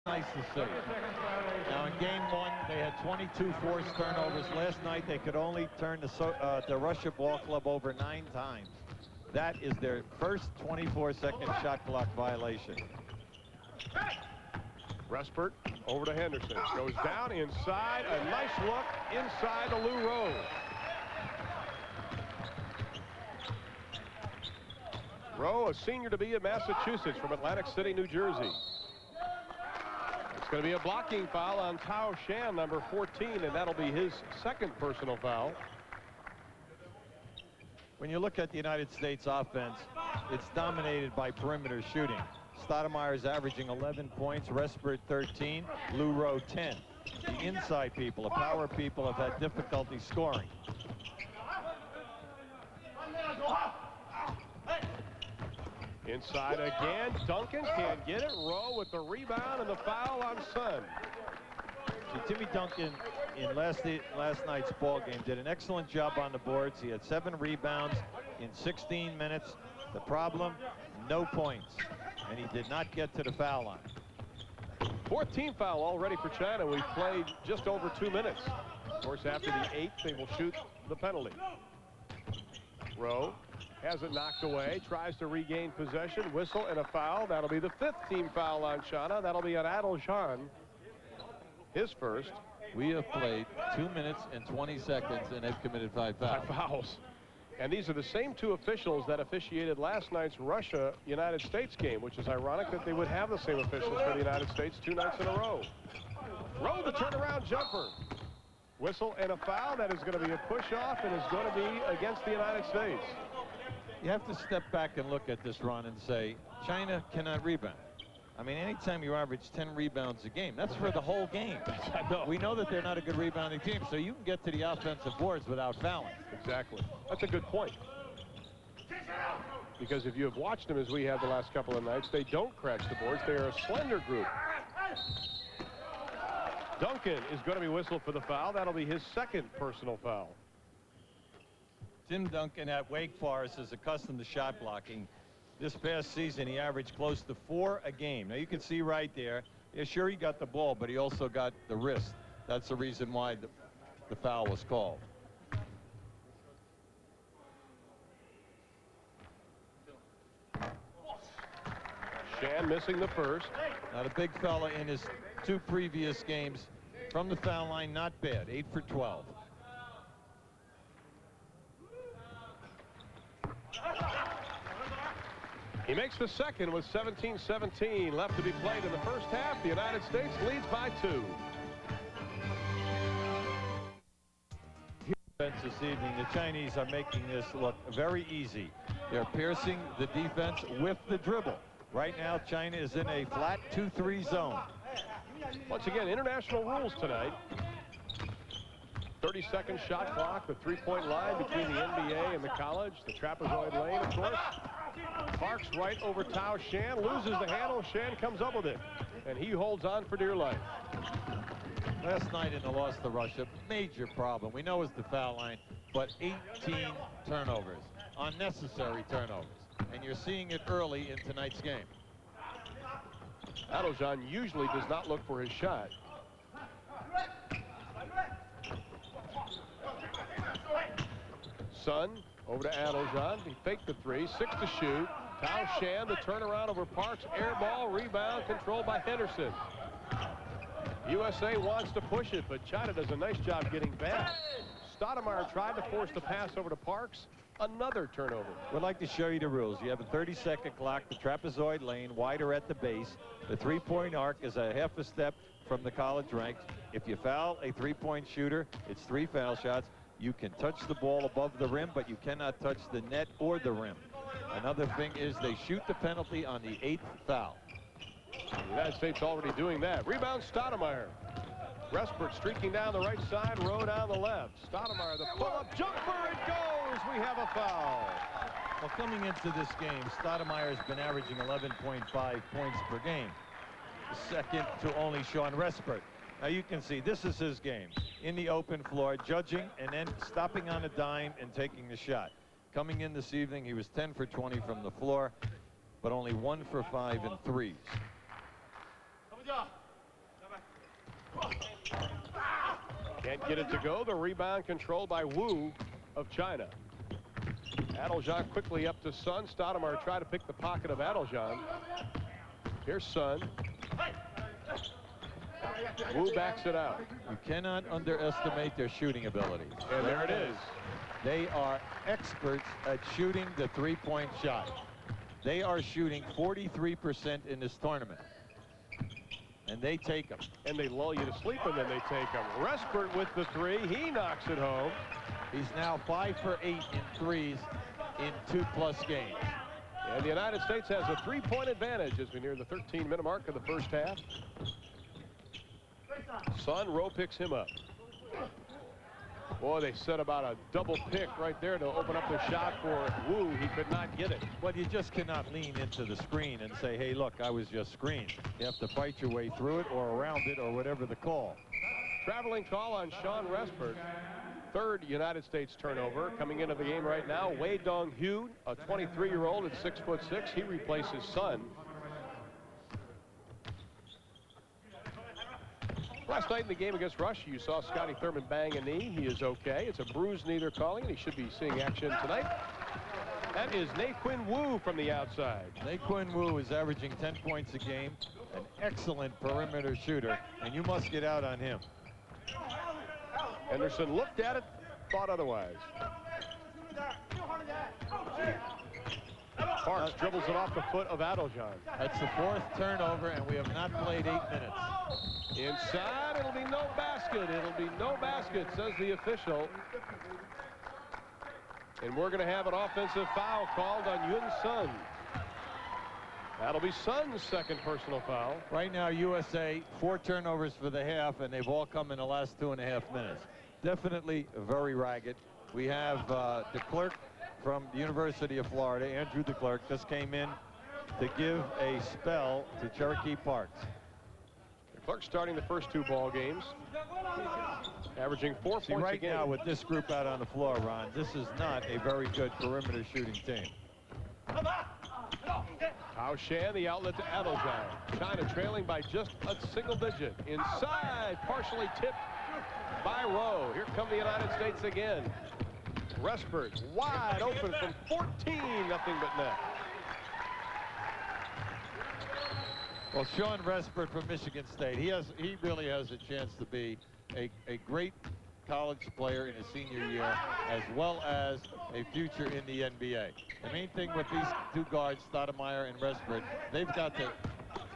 Nice to see. Now in game one, they had 22 forced turnovers. Last night, they could only turn the Russia ball club over 9 times. That is their first 24-second shot clock violation. Respert over to Henderson. Goes down inside. A nice look inside to Lou Rowe. Rowe, a senior to be at Massachusetts from Atlantic City, New Jersey. It's going to be a blocking foul on Tao Shan, number 14, and that'll be his second personal foul. When you look at the United States offense, it's dominated by perimeter shooting. Stoudemire's averaging 11 points, Respert 13, Lou Rowe 10. The inside people, the power people, have had difficulty scoring. Inside again, Duncan can't get it. Rowe with the rebound and the foul on Sun. See, Timmy Duncan in last night's ball game did an excellent job on the boards. He had 7 rebounds in 16 minutes. The problem, no points, and he did not get to the foul line. 14th foul already for China. We've played just over 2 minutes. Of course, after the 8th, they will shoot the penalty. Rowe has it knocked away, tries to regain possession, whistle and a foul. That'll be the 5th team foul on China. That'll be on Adil Jan, his first. We have played 2 minutes and 20 seconds and have committed 5 fouls. 5 fouls. And these are the same 2 officials that officiated last night's Russia-United States game, which is ironic that they would have the same officials for the United States 2 nights in a row. Rowe, the turnaround jumper. Whistle and a foul. That is going to be a push-off and is going to be against the United States. You have to step back and look at this run and say, China cannot rebound. I mean, anytime you average 10 rebounds a game, that's for the whole game. We know that they're not a good rebounding team, so you can get to the offensive boards without fouling. Exactly. That's a good point. Because if you have watched them as we have the last couple of nights, they don't crash the boards. They are a slender group. Duncan is going to be whistled for the foul. That'll be his second personal foul. Tim Duncan at Wake Forest is accustomed to shot blocking. This past season, he averaged close to 4 a game. Now, you can see right there, yeah, sure, he got the ball, but he also got the wrist. That's the reason why the foul was called. Shan missing the first. Now, the big fella in his 2 previous games from the foul line, not bad, 8 for 12. He makes the second with 17-17 left to be played in the first half. The United States leads by 2. This evening, the Chinese are making this look very easy. They're piercing the defense with the dribble. Right now, China is in a flat 2-3 zone. Once again, international rules tonight. 30-second shot clock, the 3-point line between the NBA and the college, the trapezoid lane, of course. Parks right over Tao Shan, loses the handle. Shan comes up with it, and he holds on for dear life. Last night in the loss to Russia, major problem. We know it's the foul line, but 18 turnovers, unnecessary turnovers. And you're seeing it early in tonight's game. Adil Jan usually does not look for his shot. Sun over to Adil Jan. He faked the 3, 6 to shoot. Tao Shan, the turnaround over Parks. Air ball, rebound, controlled by Henderson. USA wants to push it, but China does a nice job getting back. Stoudemire tried to force the pass over to Parks. Another turnover. We'd like to show you the rules. You have a 30-second clock, the trapezoid lane, wider at the base. The 3-point arc is a half a step from the college ranks. If you foul a 3-point shooter, it's 3 foul shots. You can touch the ball above the rim, but you cannot touch the net or the rim. Another thing is they shoot the penalty on the 8th foul. The United States already doing that. Rebound, Stoudemire. Respert streaking down the right side, Rowe down the left. Stoudemire, the pull-up jumper, it goes! We have a foul. Well, coming into this game, Stoudemire has been averaging 11.5 points per game. Second to only Sean Respert. Now you can see this is his game. In the open floor, judging and then stopping on a dime and taking the shot. Coming in this evening, he was 10 for 20 from the floor, but only 1 for 5 in threes. Can't get it to go. The rebound controlled by Wu of China. Adeljan quickly up to Sun. Stoudemire tried to pick the pocket of Adeljan. Here's Sun. Wu backs it out. You cannot underestimate their shooting ability. And there it is. They are experts at shooting the three-point shot. They are shooting 43% in this tournament. And they take them. And they lull you to sleep, and then they take them. Respert with the three. He knocks it home. He's now 5 for 8 in threes in 2+ games. And the United States has a 3-point advantage as we near the 13-minute mark of the first half. Sun, Rowe picks him up. Boy, they set about a double pick right there to open up the shot for Wu. He could not get it. Well, you just cannot lean into the screen and say, hey, look, I was just screened. You have to fight your way through it or around it or whatever the call. Traveling call on Sean Respert. Third United States turnover coming into the game right now. Wei Dong-hyu, a 23-year-old at 6'6". He replaces Sun. Last night in the game against Russia, you saw Scotty Thurman bang a knee. He is okay. It's a bruised knee they're calling, and he should be seeing action tonight. That is Naquin Wu from the outside. Naquin Wu is averaging 10 points a game, an excellent perimeter shooter, and you must get out on him. Henderson looked at it, thought otherwise. Parks dribbles it off the foot of Adeljan. That's the 4th turnover, and we have not played 8 minutes. Inside, it'll be no basket. It'll be no basket, says the official. And we're going to have an offensive foul called on Yun Sun. That'll be Sun's second personal foul. Right now, USA, 4 turnovers for the half, and they've all come in the last 2.5 minutes. Definitely very ragged. We have DeClercq from the University of Florida. Andrew DeClercq just came in to give a spell to Cherokee Parks. DeClercq starting the first 2 ball games, averaging 4 points right a game. Now with this group out on the floor, Ron, this is not a very good perimeter shooting team. Hao Shan, the outlet to Adeljan. China trailing by just a single digit. Inside, partially tipped by Rowe. Here come the United States again. Respert wide open from 14, nothing but net. Well, Sean Respert from Michigan State, he really has a chance to be a great college player in his senior year, as well as a future in the NBA. The main thing with these 2 guards, Stoudemire and Respert, they've got to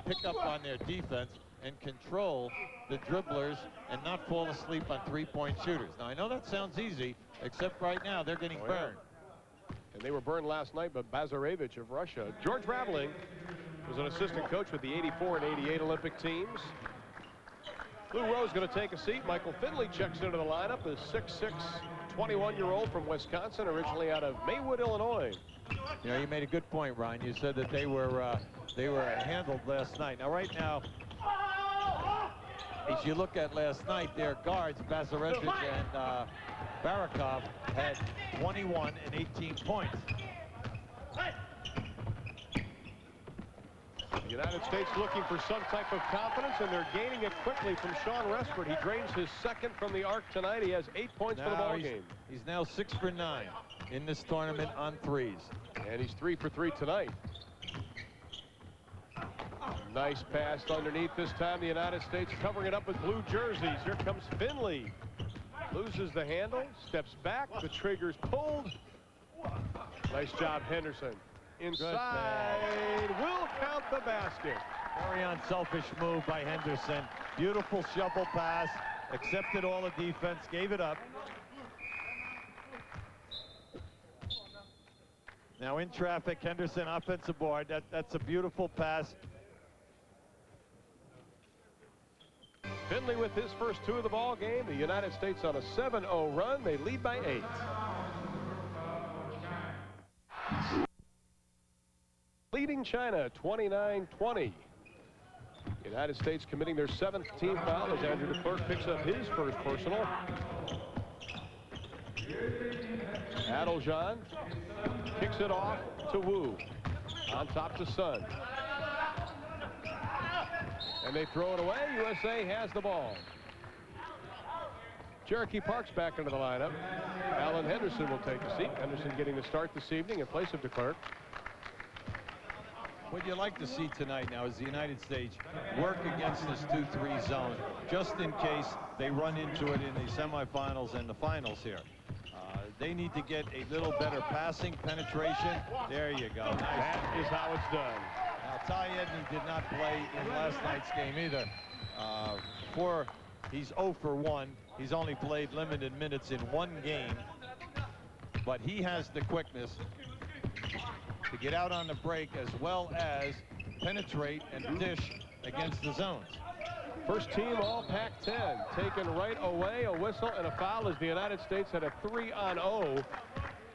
pick up on their defense and control the dribblers and not fall asleep on 3-point shooters. Now, I know that sounds easy, except right now they're getting burned. And they were burned last night by Bazarevich of Russia. George Raveling was an assistant coach with the 84 and 88 Olympic teams. Lou Rowe's going to take a seat. Michael Finley checks into the lineup. The 6'6", 21-year-old from Wisconsin, originally out of Maywood, Illinois. You know, you made a good point, Ryan. You said that they were handled last night. Now, right now, as you look at last night, their guards, Bazarevich and Barakov, had 21 and 18 points. The United States looking for some type of confidence, and they're gaining it quickly from Sean Respert. He drains his second from the arc tonight. He has 8 points for the ball game. He's now 6 for 9 in this tournament on threes. And he's 3 for 3 tonight. Nice pass underneath this time. The United States covering it up with blue jerseys. Here comes Finley. Loses the handle, steps back. The trigger's pulled. Nice job, Henderson. Inside, will count the basket. Very unselfish move by Henderson. Beautiful shovel pass. Accepted all the defense, gave it up. Now in traffic, Henderson offensive board. That's a beautiful pass. Finley with his first 2 of the ball game. The United States on a 7-0 run. They lead by 8. Leading China 29-20. United States committing their 7th team foul as Andrew DeClercq picks up his first personal. Adeljan kicks it off to Wu. On top to Sun. And they throw it away. USA has the ball. Cherokee Park's back into the lineup. Alan Henderson will take a seat. Henderson getting the start this evening in place of DeClerc. What you like to see tonight now is the United States work against this 2-3 zone just in case they run into it in the semifinals and the finals here. They need to get a little better passing penetration. There you go. Nice. That is how it's done. Now, Ty Edney did not play in last night's game either. He's 0 for 1. He's only played limited minutes in 1 game. But he has the quickness to get out on the break as well as penetrate and dish against the zones. First team all Pac-10 taken right away. A whistle and a foul as the United States had a 3-on-0.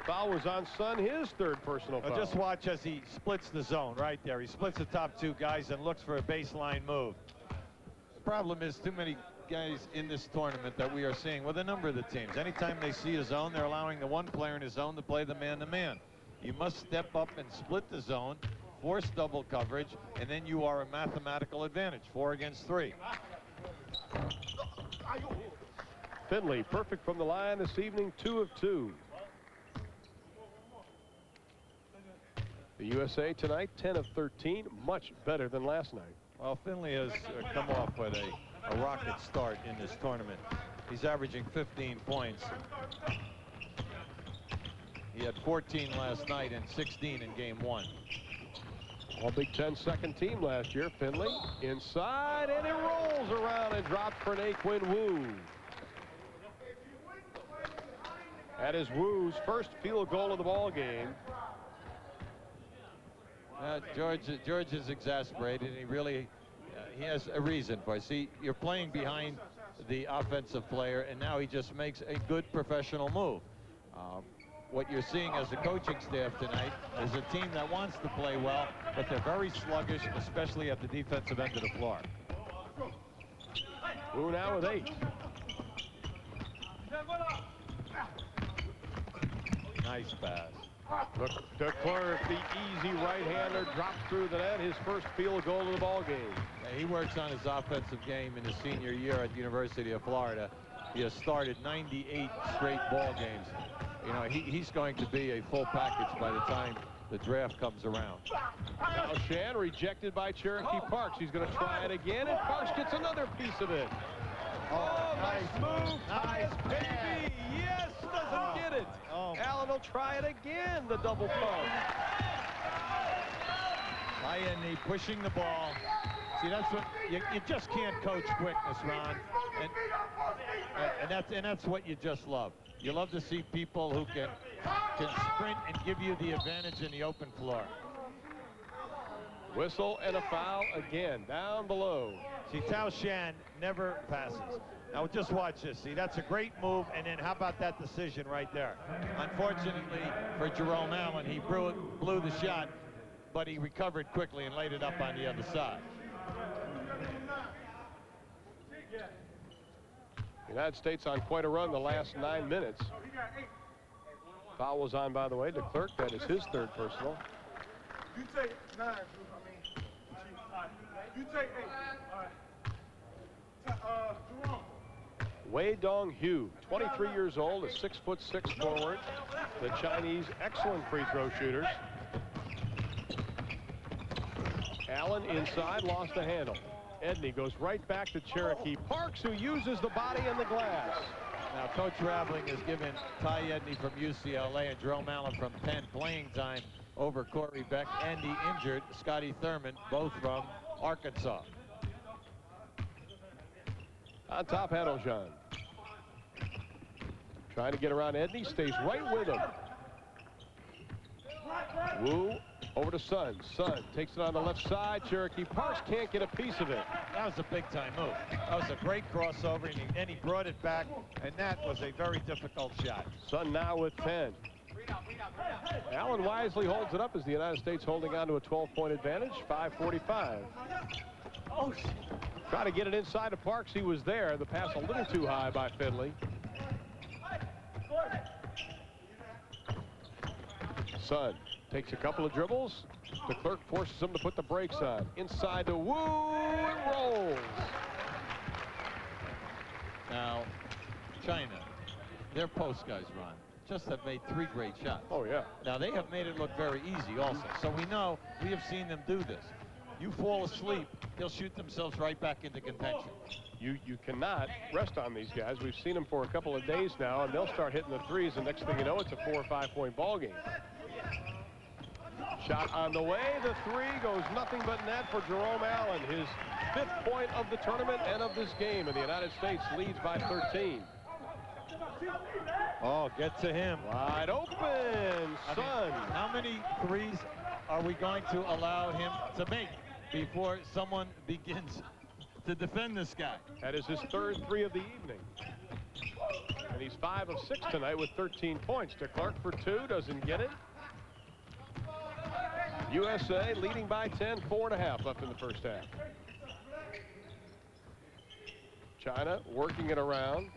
Foul was on Sun, his 3rd personal foul. Just watch as he splits the zone right there. He splits the top 2 guys and looks for a baseline move. The problem is too many guys in this tournament that we are seeing with a number of the teams. Anytime they see a zone, they're allowing the one player in his zone to play the man-to-man. You must step up and split the zone, force double coverage, and then you are a mathematical advantage. 4 against 3. Finley perfect from the line this evening, 2 of 2. The USA tonight 10 of 13, much better than last night. Well, Finley has come off with a rocket start in this tournament. He's averaging 15 points. He had 14 last night and 16 in game 1. All Big Ten second team last year. Finley inside, and it rolls around and drops for Naquin Wu. That is Wu's first field goal of the ball game. George is exasperated, and he really he has a reason for it. See, you're playing behind the offensive player, and now he just makes a good professional move. What you're seeing as a coaching staff tonight is a team that wants to play well, but they're very sluggish, especially at the defensive end of the floor. Wu now with 8. Nice pass. Look, DeClerc, the easy right-hander, drops through the net, his first field goal of the ball game. Yeah, he works on his offensive game in his senior year at the University of Florida. He has started 98 straight ball games. You know, he's going to be a full package by the time the draft comes around. Now Shan rejected by Cherokee Parks. He's going to try it again, and Parks gets another piece of it. Oh, nice move. Nice baby. Yes, doesn't get it. Allen will try it again, the double pump. Ty Edney pushing the ball. See, that's what you just can't coach quickness, Ron. And that's what you just love. You love to see people who can sprint and give you the advantage in the open floor. Whistle and a foul again down below. See, Tao Shan never passes. Now just watch this. See, that's a great move, and then how about that decision right there? Unfortunately for Jerome Allen, he blew the shot, but he recovered quickly and laid it up on the other side. United States on quite a run the last 9 minutes. Foul was on, by the way. DeClerc, that is his 3rd personal. You take 9. You take 8. Jerome. Wei Dong-Hu, 23 years old, a 6'6" forward. The Chinese excellent free throw shooters. Allen inside, lost the handle. Edney goes right back to Cherokee Parks, who uses the body and the glass. Now, Coach Raveling has given Ty Edney from UCLA and Jerome Allen from Penn playing time over Corey Beck and the injured Scotty Thurman, both from Arkansas. On top, Hadeljan. Trying to get around Edney, stays right with him. Wu over to Sun. Sun takes it on the left side. Cherokee Parks can't get a piece of it. That was a big-time move. That was a great crossover, and he brought it back, and that was a very difficult shot. Sun now with 10. Allen wisely holds it up as the United States holding on to a 12-point advantage. 5:45. Try to get it inside of Parks. He was there. The pass a little too high by Finley. Sun takes a couple of dribbles, De Klerk forces him to put the brakes on. Inside to Wu, it rolls. Now, China, their post guys, Ron, just have made 3 great shots. Oh, yeah. Now, they have made it look very easy also. So we know, we have seen them do this. You fall asleep, they'll shoot themselves right back into contention. You cannot rest on these guys. We've seen them for a couple of days now, and they'll start hitting the threes, and next thing you know, it's a 4 or 5 point ball game. Shot on the way. The 3 goes nothing but net for Jerome Allen, his 5th point of the tournament and of this game, and the United States leads by 13. Oh, get to him. Wide open, Sun. How many threes are we going to allow him to make before someone begins to defend this guy? That is his 3rd 3 of the evening. And he's 5 of 6 tonight with 13 points. De Klerk for 2, doesn't get it. USA leading by 10, 4.5 left in the first half. China working it around.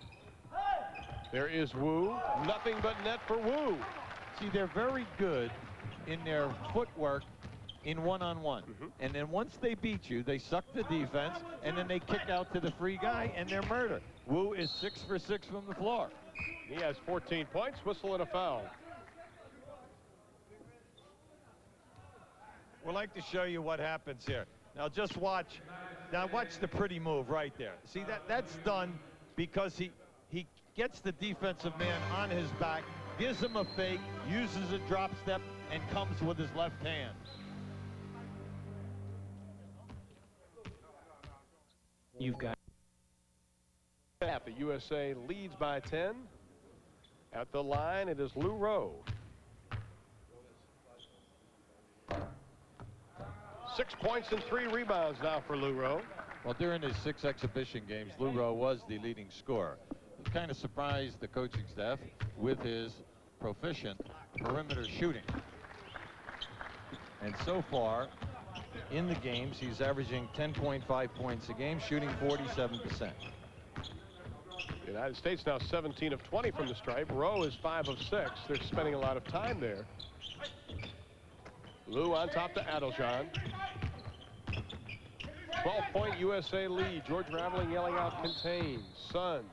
There is Wu. Nothing but net for Wu. See, they're very good in their footwork in one-on-one. And then once they beat you, they suck the defense, and then they kick out to the free guy, and they're murder. Wu is 6 for 6 from the floor. He has 14 points, whistle and a foul. We'd like to show you what happens here. Now just watch. Now watch the pretty move right there. See, that's done because he gets the defensive man on his back, gives him a fake, uses a drop step, and comes with his left hand. You've got The USA leads by 10. At the line, it is Lou Rowe. 6 points and 3 rebounds now for Lou Rowe. Well, during his 6 exhibition games, Lou Rowe was the leading scorer. He kind of surprised the coaching staff with his proficient perimeter shooting. And so far in the games, he's averaging 10.5 points a game, shooting 47%. The United States now 17 of 20 from the stripe. Rowe is 5 of 6. They're spending a lot of time there. Lou on top to Adeljan. 12-point USA lead. George Raveling yelling out contain. Sun.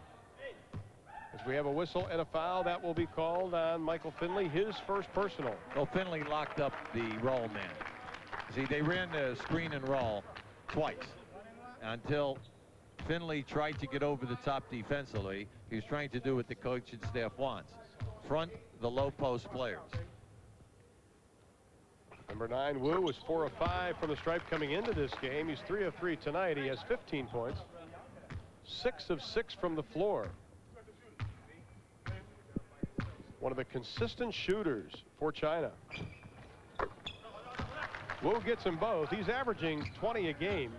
As we have a whistle and a foul, that will be called on Michael Finley, his first personal. Well, Finley locked up the roll man. See, they ran the screen and roll twice until Finley tried to get over the top defensively. He was trying to do what the coach and staff wants. Front the low post players. Number 9, Wu, was 4 of 5 from the stripe coming into this game. He's 3 of 3 tonight. He has 15 points. 6 of 6 from the floor. One of the consistent shooters for China. Wu gets them both. He's averaging 20 a game.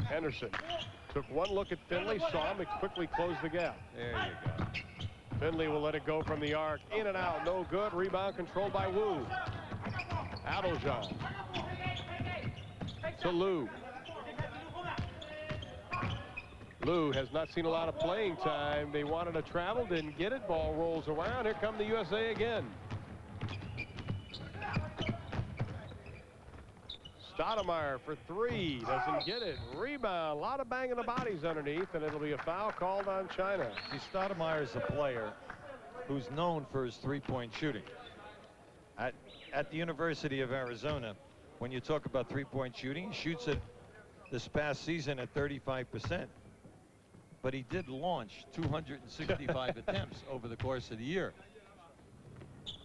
Henderson took one look at Finley, saw him, and quickly closed the gap. There you go. Finley will let it go from the arc. In and out, no good. Rebound controlled by Wu. Adeljan to Lou. Lou has not seen a lot of playing time. They wanted to travel, didn't get it. Ball rolls around. Here come the USA again. Stoudemire for 3, doesn't get it. Rebound, a lot of banging the bodies underneath, and it'll be a foul called on China. See, Stoudemire is a player who's known for his three-point shooting. At the University of Arizona, when you talk about three-point shooting, he shoots it this past season at 35%. But he did launch 265 attempts over the course of the year.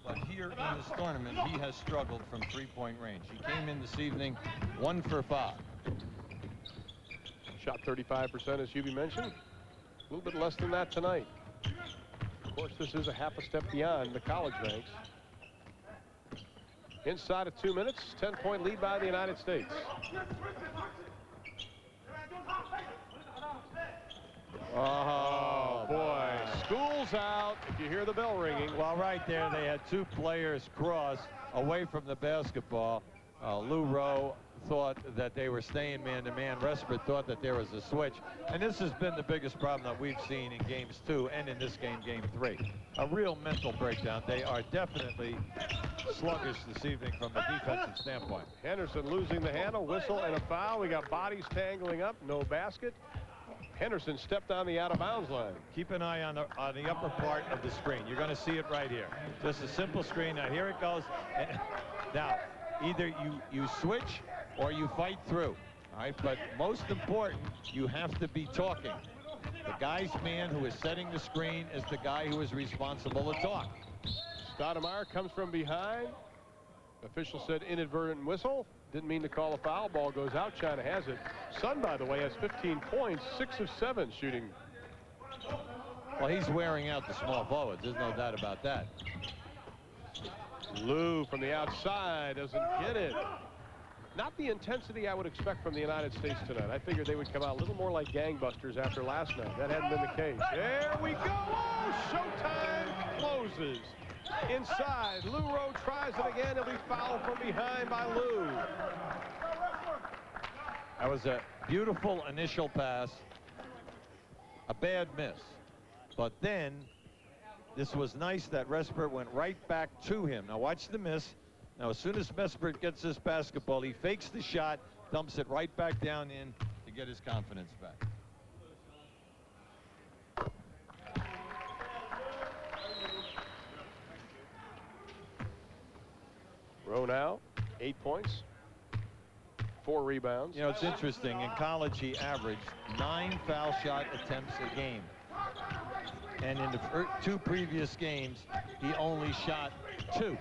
But here in this tournament, he has struggled from three-point range. He came in this evening 1 for 5. Shot 35%, as Hubie mentioned. A little bit less than that tonight. Of course, this is a half a step beyond the college ranks. Inside of 2 minutes, 10-point lead by the United States. Oh, boy. School's out. If you hear the bell ringing. Well, right there, they had 2 players cross away from the basketball. Lou Rowe thought that they were staying man-to-man. Respert thought that there was a switch. And this has been the biggest problem that we've seen in games 2 and in this game, game 3. A real mental breakdown. They are definitely sluggish this evening from a defensive standpoint. Henderson losing the handle, whistle, and a foul. We got bodies tangling up, no basket. Henderson stepped on the out-of-bounds line. Keep an eye on the upper part of the screen. You're going to see it right here. Just a simple screen. Now here it goes. Now, either you switch or you fight through. All right, but most important, you have to be talking. The guy's man who is setting the screen is the guy who is responsible to talk. Stoudemire comes from behind. Official said inadvertent whistle. Didn't mean to call a foul. Ball goes out. China has it. Sun, by the way, has 15 points, 6 of 7 shooting. Well, he's wearing out the small forwards. There's no doubt about that. Lou from the outside doesn't get it. Not the intensity I would expect from the United States tonight. I figured they would come out a little more like gangbusters after last night. That hadn't been the case. There we go. Oh, showtime closes. Inside, Lou Rowe tries it again. He'll be fouled from behind by Lou. That was a beautiful initial pass. A bad miss. But then, this was nice that Respert went right back to him. Now watch the miss. Now as soon as Respert gets this basketball, he fakes the shot, dumps it right back down in to get his confidence back. Rowe now, 8 points, 4 rebounds. You know, it's interesting. In college, he averaged 9 foul shot attempts a game. And in the 2 previous games, he only shot 2.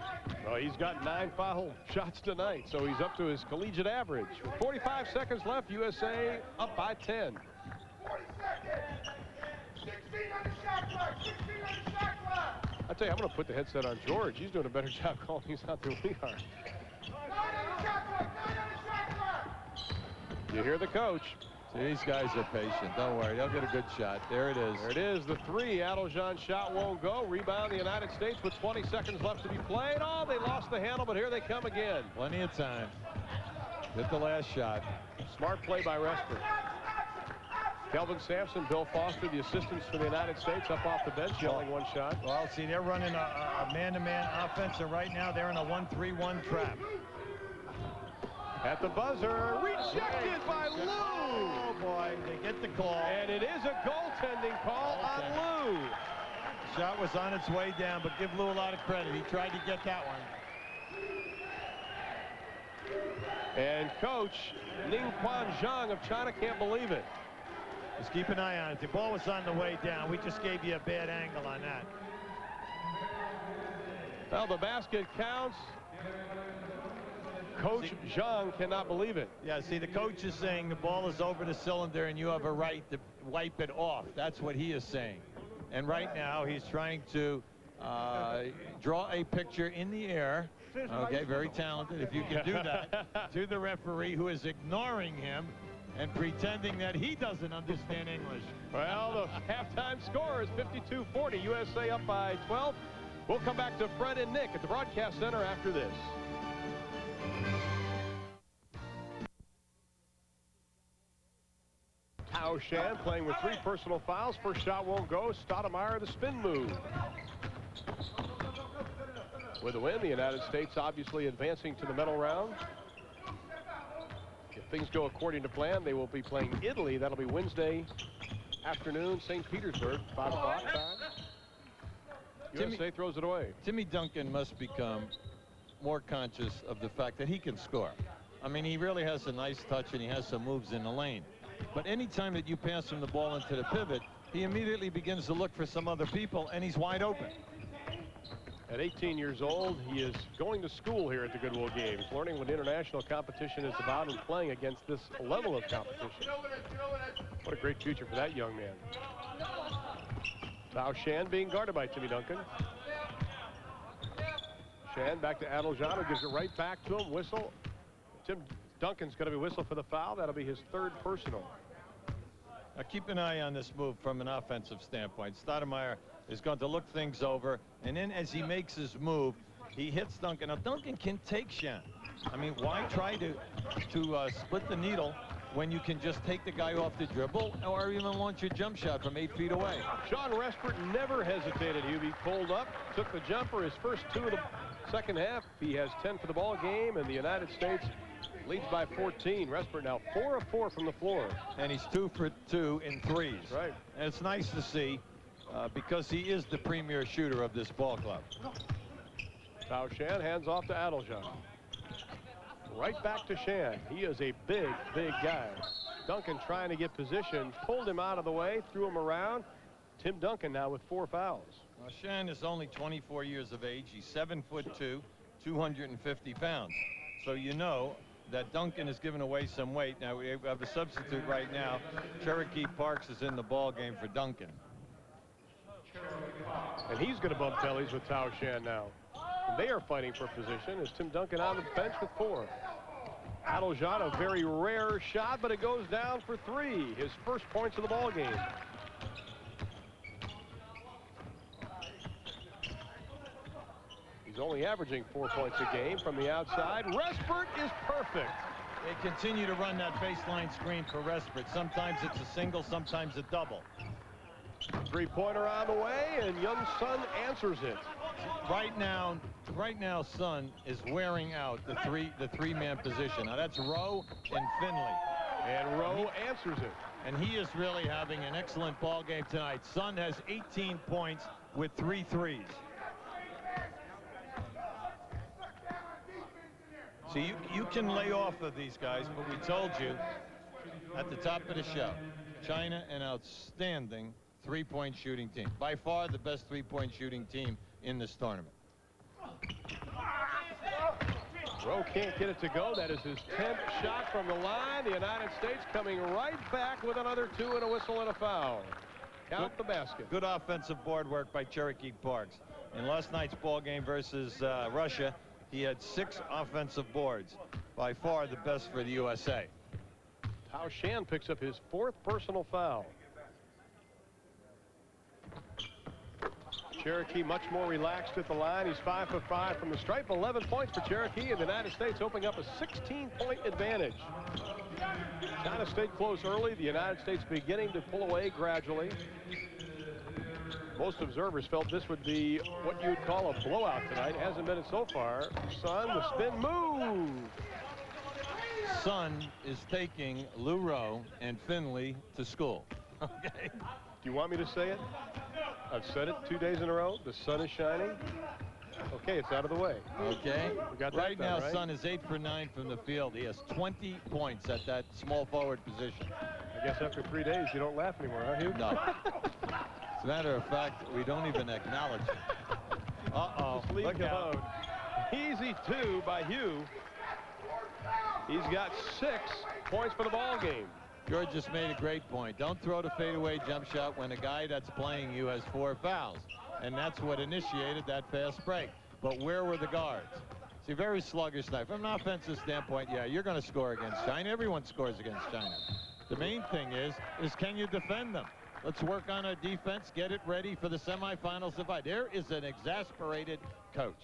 Well, he's got 9 foul shots tonight, so he's up to his collegiate average. With 45 seconds left, USA up by 10. 40 seconds. 16 on the shot clock. 16 on the shot clock. I tell you, I'm going to put the headset on George. He's doing a better job calling these out than we are. 9 on the shot clock. 9 on the shot clock. You hear the coach. See, these guys are patient. Don't worry. They'll get a good shot. There it is. There it is. The 3. Adeljan shot won't go. Rebound the United States with 20 seconds left to be played. Oh, they lost the handle, but here they come again. Plenty of time. Hit the last shot. Smart play by Respert. Kelvin Sampson, Bill Foster, the assistants for the United States, up off the bench, yelling one shot. Well, see, they're running a man-to-man offense, and right now they're in a 1-3-1 trap. At the buzzer, rejected by Lou. Oh, boy, they get the call. And it is a goaltending call on Lou. Shot was on its way down, but give Lou a lot of credit. He tried to get that one. And coach Ningquan Zhang of China can't believe it. Just keep an eye on it. The ball was on the way down. We just gave you a bad angle on that. Well, the basket counts. Coach Zhang cannot believe it. Yeah, see, the coach is saying the ball is over the cylinder and you have a right to wipe it off. That's what he is saying. And right now he's trying to draw a picture in the air. Okay, very talented. If you can do that to the referee, who is ignoring him and pretending that he doesn't understand English. Well, the halftime score is 52-40. USA up by 12. We'll come back to Fred and Nick at the broadcast center after this. Tao Shan playing with 3 personal fouls. First shot won't go. Stoudemire the spin move. With a win, the United States obviously advancing to the medal round. If things go according to plan, they will be playing Italy. That'll be Wednesday afternoon, St. Petersburg, 5 o'clock time. USA throws it away. Timmy Duncan must become more conscious of the fact that he can score. I mean, he really has a nice touch and he has some moves in the lane. But anytime that you pass him the ball into the pivot, he immediately begins to look for some other people, and he's wide open. At 18 years old, he is going to school here at the Goodwill Games, learning what international competition is about and playing against this level of competition. What a great future for that young man. Tao Shan being guarded by Timmy Duncan. Shan back to Adeljan, who gives it right back to him. Whistle. Tim Duncan's going to be whistled for the foul. That'll be his 3rd personal. Now keep an eye on this move from an offensive standpoint. Stoudemire is going to look things over, and then as he makes his move, he hits Duncan. Now Duncan can take Shan. I mean, why try to split the needle when you can just take the guy off the dribble or even launch your jump shot from 8 feet away? Sean Respert never hesitated. He'll be pulled up, took the jumper, his first 2 of the second half. He has 10 for the ball game, and the United States leads by 14. Respert now 4 of 4 from the floor. And he's 2 for 2 in threes. Right. And it's nice to see because he is the premier shooter of this ball club. Tao Shan hands off to Adeljan. Right back to Shan. He is a big, big guy. Duncan trying to get position, pulled him out of the way, threw him around. Tim Duncan now with 4 fouls. Well, Shan is only 24 years of age. He's 7'2", 250 pounds. So you know that Duncan has given away some weight. Now we have a substitute right now. Cherokee Parks is in the ball game for Duncan. And he's going to bump bellies with Tao Shan now. And they are fighting for position as Tim Duncan on the bench with 4. Adeljan, a very rare shot, but it goes down for 3. His first points of the ball game. He's only averaging 4 points a game from the outside. Respert is perfect. They continue to run that baseline screen for Respert. Sometimes it's a single, sometimes a double. Three-pointer on the way, and Young Sun answers it. Right now, Sun is wearing out the three-man position. Now that's Rowe and Finley. And Rowe answers it. And he is really having an excellent ball game tonight. Sun has 18 points with 3 threes. So you can lay off of these guys, but we told you at the top of the show, China, an outstanding three-point shooting team. By far the best three-point shooting team in this tournament. Rowe can't get it to go. That is his 10th shot from the line. The United States coming right back with another 2 and a whistle and a foul. Count the basket. Good offensive board work by Cherokee Parks. In last night's ball game versus Russia, he had 6 offensive boards. By far the best for the USA. Tao Shan picks up his 4th personal foul. Cherokee much more relaxed at the line. He's 5 for 5 from the stripe. 11 points for Cherokee, and the United States opening up a 16-point advantage. China stayed close early. The United States beginning to pull away gradually. Most observers felt this would be what you would call a blowout tonight. It hasn't been it so far. Sun, the spin move. Sun is taking Lou Rowe and Finley to school. Okay. Do you want me to say it? I've said it 2 days in a row. The sun is shining. Okay, it's out of the way. Okay. We got that right done, now, right? Sun is 8 for 9 from the field. He has 20 points at that small forward position. I guess after 3 days, you don't laugh anymore, huh, Hugh? No. As a matter of fact, we don't even acknowledge it. Uh-oh. Look out. Easy 2 by Hugh. He's got 6 points for the ball game. George just made a great point. Don't throw the fadeaway jump shot when a guy that's playing you has 4 fouls. And that's what initiated that fast break. But where were the guards? See, very sluggish night. From an offensive standpoint, yeah, you're going to score against China. Everyone scores against China. The main thing is can you defend them? Let's work on our defense, get it ready for the semifinals divide. There is an exasperated coach.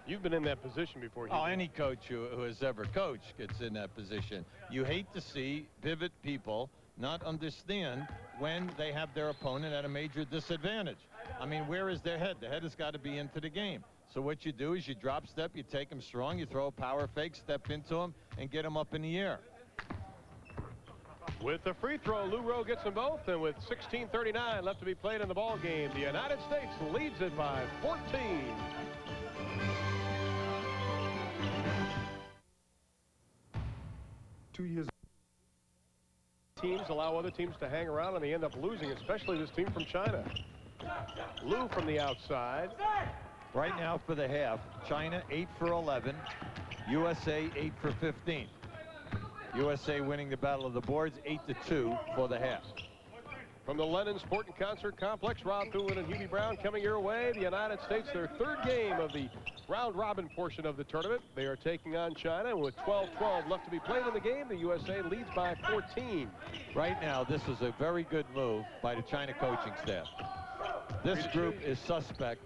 You've been in that position before. Oh, any coach who has ever coached gets in that position. You hate to see pivot people not understand when they have their opponent at a major disadvantage. I mean, where is their head? The head has got to be into the game. So what you do is you drop step, you take them strong, you throw a power fake, step into them, and get them up in the air. With the free throw, Lou Rowe gets them both, and with 16:39 left to be played in the ball game, the United States leads it by 14. Teams allow other teams to hang around, and they end up losing, especially this team from China. Lou from the outside. Right now for the half, China 8 for 11, USA 8 for 15. USA winning the battle of the boards 8-2 for the half. From the Lennon Sport and Concert Complex, Rob Thulin and Hubie Brown coming your way. The United States, their third game of the round-robin portion of the tournament. They are taking on China, and with 12-12 left to be played in the game, the USA leads by 14. Right now, this is a very good move by the China coaching staff. This group is suspect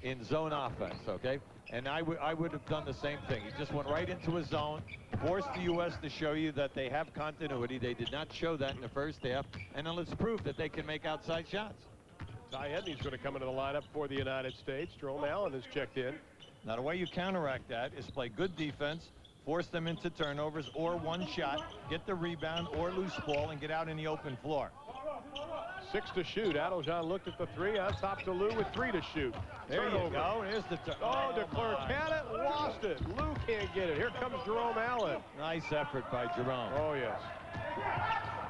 in zone offense, okay? And I would have done the same thing. He just went right into a zone, forced the U.S. to show you that they have continuity. They did not show that in the first half. And then let's prove that they can make outside shots. Ty Edney's going to come into the lineup for the United States. Jerome Allen has checked in. Now, the way you counteract that is play good defense, force them into turnovers or one shot, get the rebound or loose ball, and get out in the open floor. 6 to shoot. Adeljan looked at the 3. On top to Lou with 3 to shoot. There you go. Here's the turn. Oh, DeClerc had it, lost it. Lou can't get it. Here comes Jerome Allen. Nice effort by Jerome. Oh, yes.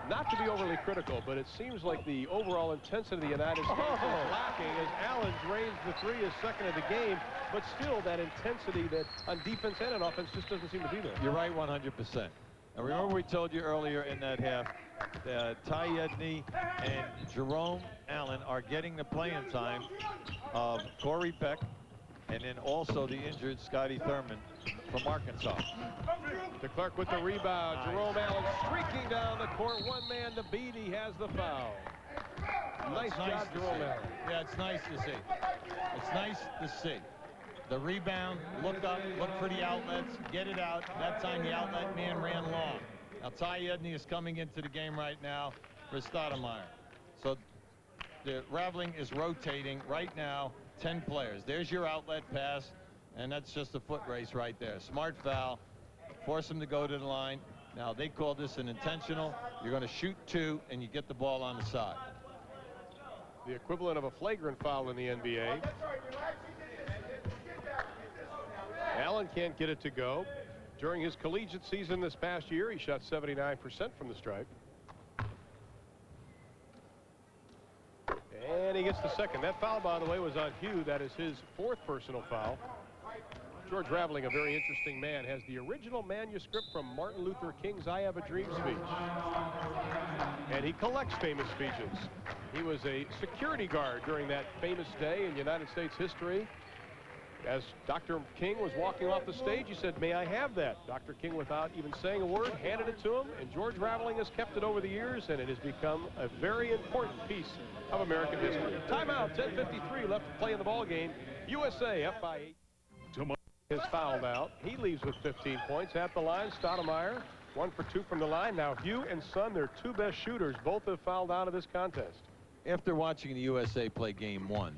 Not to be overly critical, but it seems like the overall intensity of the United States is lacking as Allen's raised the 3, his second of the game, but still that intensity that on defense and on offense just doesn't seem to be there. You're right 100%. And remember we told you earlier in that half that Ty Edney and Jerome Allen are getting the playing time of Corey Beck and then also the injured Scotty Thurman from Arkansas. DeClerc with the rebound. Nice. Jerome Allen streaking down the court. One man to beat. He has the foul. Nice job, Jerome Allen. Yeah, it's nice to see. It's nice to see. The rebound, look up, look for the outlets, get it out. That time the outlet man ran long. Now Ty Edney is coming into the game right now for Stoudemire. So the Raveling is rotating right now, 10 players. There's your outlet pass, and that's just a foot race right there. Smart foul, force them to go to the line. Now they call this an intentional. You're going to shoot 2, and you get the ball on the side. The equivalent of a flagrant foul in the NBA. Allen can't get it to go. During his collegiate season this past year, he shot 79% from the stripe. And he gets the second. That foul, by the way, was on Hugh. That is his 4th personal foul. George Raveling, a very interesting man, has the original manuscript from Martin Luther King's I Have a Dream speech. And he collects famous speeches. He was a security guard during that famous day in United States history. As Dr. King was walking off the stage, he said, "May I have that?" Dr. King, without even saying a word, handed it to him, and George Raveling has kept it over the years, and it has become a very important piece of American history. Timeout, 10:53 left to play in the ball game. USA up by 8. Is fouled out. He leaves with 15 points at the line. Stoudemire, 1 for 2 from the line. Now Hugh and Son, their 2 best shooters, both have fouled out of this contest. After watching the USA play game 1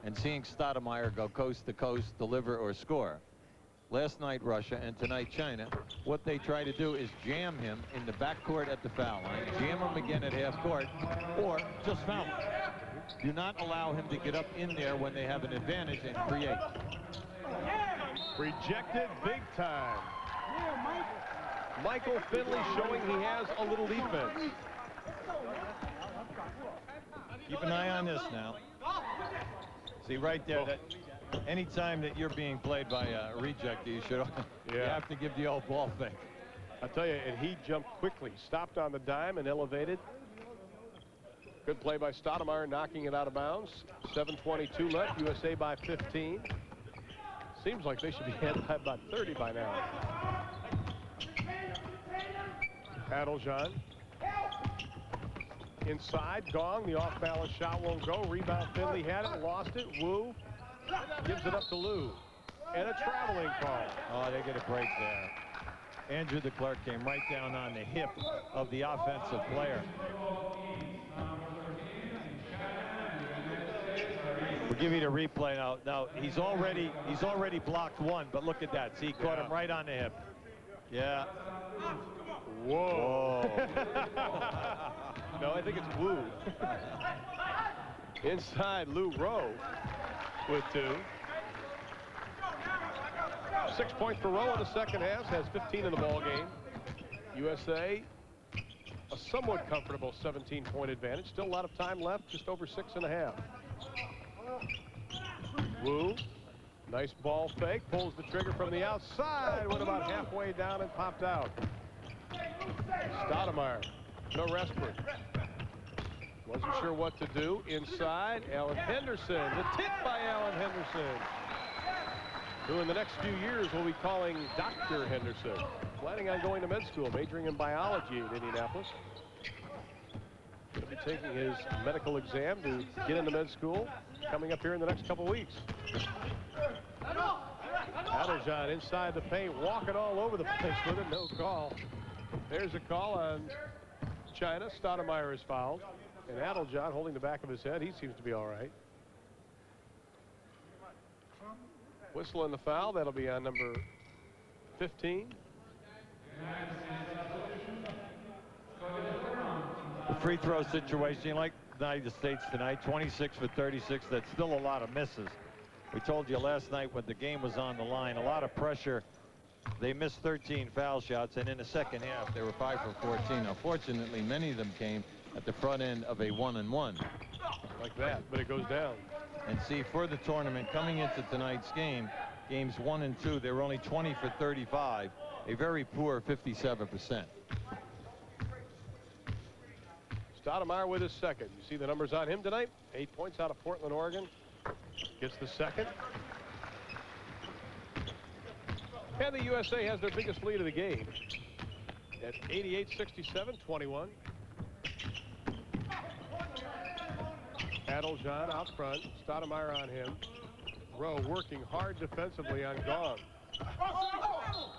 and seeing Stoudemire go coast to coast, deliver or score, last night Russia and tonight China, what they try to do is jam him in the backcourt at the foul line, jam him again at half court, or just foul him. Do not allow him to get up in there when they have an advantage and create. Rejected big time. Michael Finley showing he has a little defense. Keep an eye on this now. See right there, that anytime that you're being played by a reject, you should you have to give the old ball fake. I tell you, and he jumped quickly, stopped on the dime and elevated. Good play by Stoudemire, knocking it out of bounds. 7:22 left, USA by 15. Seems like they should be ahead by about 30 by now. Adeljan. Inside, Gong, the off-balance shot won't go. Rebound, Finley had it, lost it. Wu gives it up to Lou. And a traveling call. Oh, they get a break there. Andrew DeClerc came right down on the hip of the offensive player. We'll give you the replay now. Now he's already blocked 1, but look at that. See, he caught him right on the hip. Yeah. Whoa. No, I think it's Wu. Inside, Lou Rowe with 2. 6 points for Rowe in the second half, has 15 in the ball game. USA, a somewhat comfortable 17-point advantage. Still a lot of time left, just over 6.5. Wu, nice ball fake, pulls the trigger from the outside, went about halfway down and popped out. Stoudemire, no respite. Wasn't sure what to do. Inside, Alan Henderson. The tip by Alan Henderson, who in the next few years will be calling Dr. Henderson. Planning on going to med school, majoring in biology in Indianapolis. Going to be taking his medical exam to get into med school coming up here in the next couple weeks. Adeljan inside the paint, walking all over the place with it. No call. There's a call on China. Stoudemire is fouled. And Adeljan holding the back of his head. He seems to be all right. Whistle in the foul. That'll be on number 15. The free throw situation, like the United States tonight, 26 for 36. That's still a lot of misses. We told you last night when the game was on the line, a lot of pressure. They missed 13 foul shots, and in the second half, they were 5 for 14. Now, fortunately, many of them came at the front end of a 1-and-1. Like that, but it goes down. And see, for the tournament, coming into tonight's game, games 1 and 2, they were only 20 for 35, a very poor 57%. Stoudemire with his second. You see the numbers on him tonight? 8 points out of Portland, Oregon. Gets the second. And the USA has their biggest lead of the game at 88-67-21. Adeljan out front. Stoudemire on him. Rowe working hard defensively on Gong.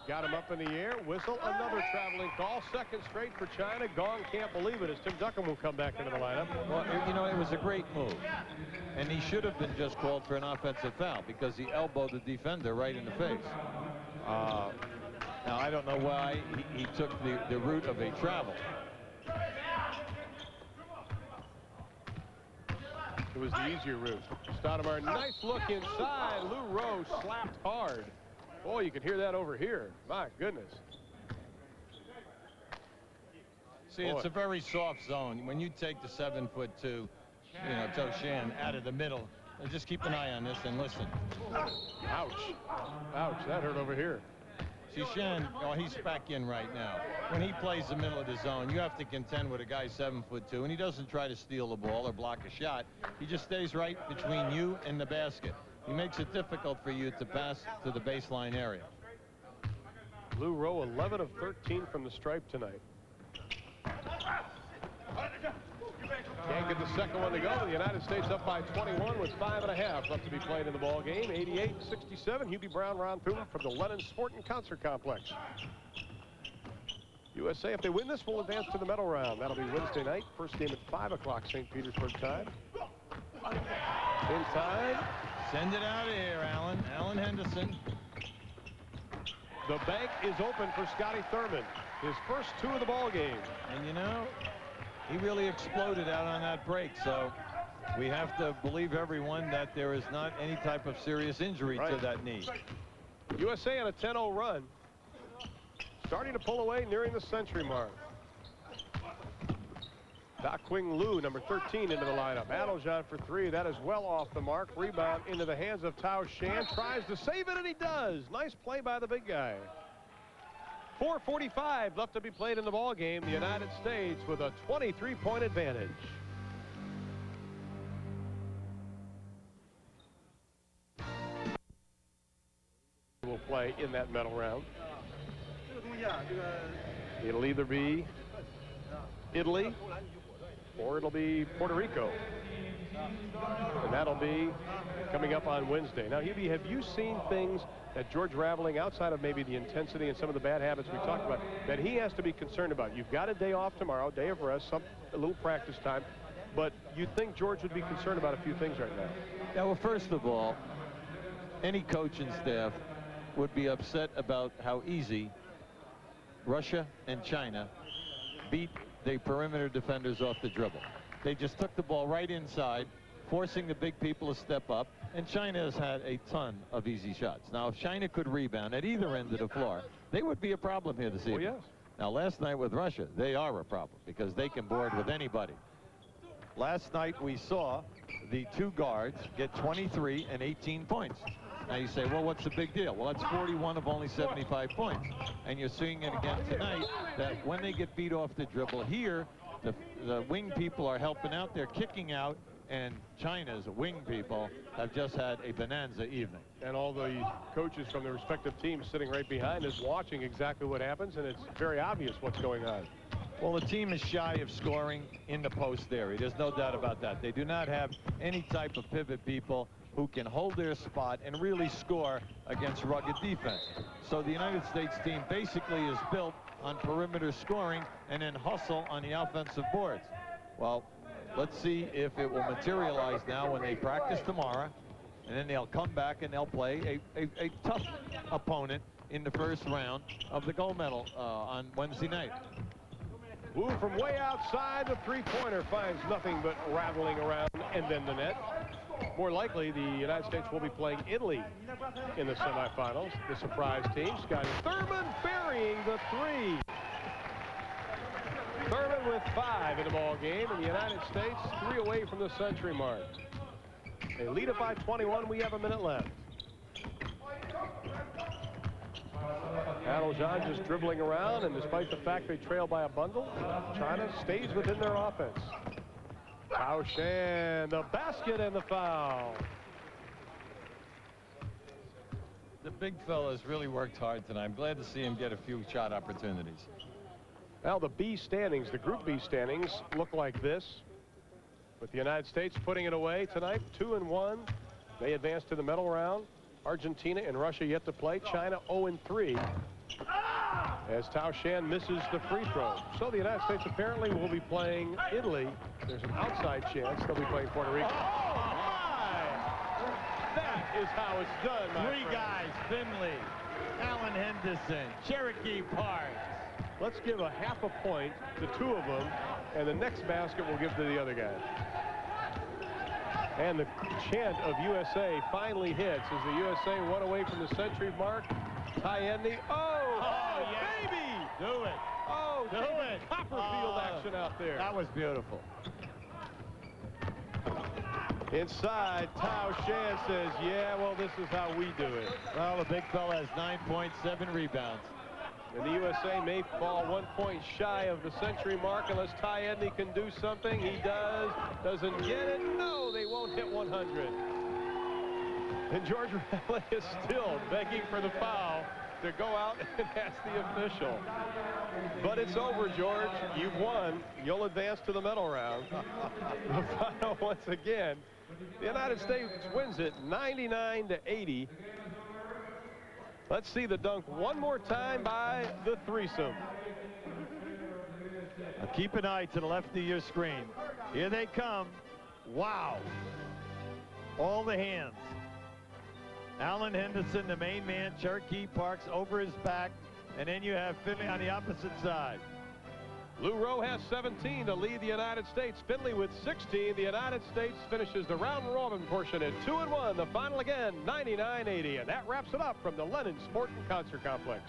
Got him up in the air. Whistle. Another traveling call. Second straight for China. Gong can't believe it as Tim Duncan will come back into the lineup. Well, you know, it was a great move. And he should have been just called for an offensive foul because he elbowed the defender right in the face. Now, I don't know why he took the route of a travel. It was the easier route. Stoudemire, nice look inside. Lou Rowe slapped hard. Boy, you can hear that over here. My goodness. See, it's a very soft zone. When you take the 7'2", you know, Toshan out of the middle, just keep an eye on this and listen. Ouch. Ouch, that hurt over here. See, Shen, oh, he's back in right now. When he plays the middle of the zone, you have to contend with a guy 7'2", and he doesn't try to steal the ball or block a shot. He just stays right between you and the basket. He makes it difficult for you to pass to the baseline area. Lou Rowe, 11 of 13 from the stripe tonight. Can't get the second one to go. The United States up by 21 with 5.5 left to be played in the ball game. 88-67. Hubie Brown round through from the Lennon Sport and Concert Complex. USA, if they win this, will advance to the medal round. That'll be Wednesday night. First game at 5 o'clock St. Petersburg time. Inside. Send it out of here, Alan. Alan Henderson. The bank is open for Scotty Thurman. His first 2 of the ball game. And you know, he really exploded out on that break. So we have to believe everyone that there is not any type of serious injury to that knee. USA on a 10-0 run. Starting to pull away nearing the century mark. Da-Quing Liu, number 13, into the lineup. Adeljan for 3. That is well off the mark. Rebound into the hands of Tao Shan. Tries to save it, and he does. Nice play by the big guy. 4:45 left to be played in the ball game. The United States with a 23-point advantage. Will play in that medal round. It'll either be Italy or it'll be Puerto Rico. And that'll be coming up on Wednesday. Now, Hubie, have you seen things that George Raveling, outside of maybe the intensity and some of the bad habits we talked about, that he has to be concerned about? You've got a day off tomorrow, day of rest, a little practice time, but you'd think George would be concerned about a few things right now. Yeah, well, first of all, any coaching staff would be upset about how easy Russia and China beat the perimeter defenders off the dribble. They just took the ball right inside, forcing the big people to step up, and China has had a ton of easy shots. Now, if China could rebound at either end of the floor, they would be a problem here this evening. Oh, yes. Now, last night with Russia, they are a problem because they can board with anybody. Last night we saw the 2 guards get 23 and 18 points. Now you say, well, what's the big deal? Well, that's 41 of only 75 points. And you're seeing it again tonight that when they get beat off the dribble here, the wing people are helping out. They're kicking out, and China's wing people have just had a bonanza evening. And all the coaches from the respective teams sitting right behind us watching exactly what happens, and it's very obvious what's going on. Well, the team is shy of scoring in the post area. There's no doubt about that. They do not have any type of pivot people who can hold their spot and really score against rugged defense. So the United States team basically is built on perimeter scoring and then hustle on the offensive boards. Well, let's see if it will materialize now when they practice tomorrow, and then they'll come back and they'll play a tough opponent in the first round of the gold medal on Wednesday night. Wu from way outside, the three-pointer finds nothing but rattling around and then the net. More likely, the United States will be playing Italy in the semifinals. The surprise team, Scotty Thurman burying the three. Thurman with 5 in the ball game, and the United States 3 away from the century mark. They lead it by 21. We have a minute left. John just dribbling around, and despite the fact they trail by a bundle, China stays within their offense. Tao Shan, the basket and the foul. The big fella's really worked hard tonight. I'm glad to see him get a few shot opportunities. Now the B standings, the Group B standings, look like this. With the United States putting it away tonight, 2-1. They advance to the medal round. Argentina and Russia yet to play. China 0-3. As Tao Shan misses the free throw. So the United States apparently will be playing Italy. There's an outside chance they'll be playing Puerto Rico. Oh, my! That is how it's done, my friend. Guys, Finley, Alan Henderson, Cherokee Parks. Let's give a half a point to 2 of them, and the next basket we'll give to the other guy. And the chant of USA finally hits as the USA 1 away from the century mark. Ty-Edney. Oh, yeah. Baby! Do it. Oh, Do it. Copperfield action out there. That was beautiful. Inside, Tao Shan says, yeah, well, this is how we do it. Well, the big fella has 9 points, 7 rebounds. And the USA may fall 1 point shy of the century mark unless Ty-Edney can do something. He does. Doesn't get it. No, they won't hit 100. And George Riley is still begging for the foul to go out and ask the official. But it's over, George. You've won. You'll advance to the medal round. The final once again. The United States wins it 99-80. Let's see the dunk one more time by the threesome. Now keep an eye to the left of your screen. Here they come. Wow. All the hands. Alan Henderson, the main man. Cherokee Parks over his back. And then you have Finley on the opposite side. Lou Rowe has 17 to lead the United States. Finley with 16. The United States finishes the round-robin portion at 2-1. The final again, 99-80. And that wraps it up from the Lennon Sport and Concert Complex.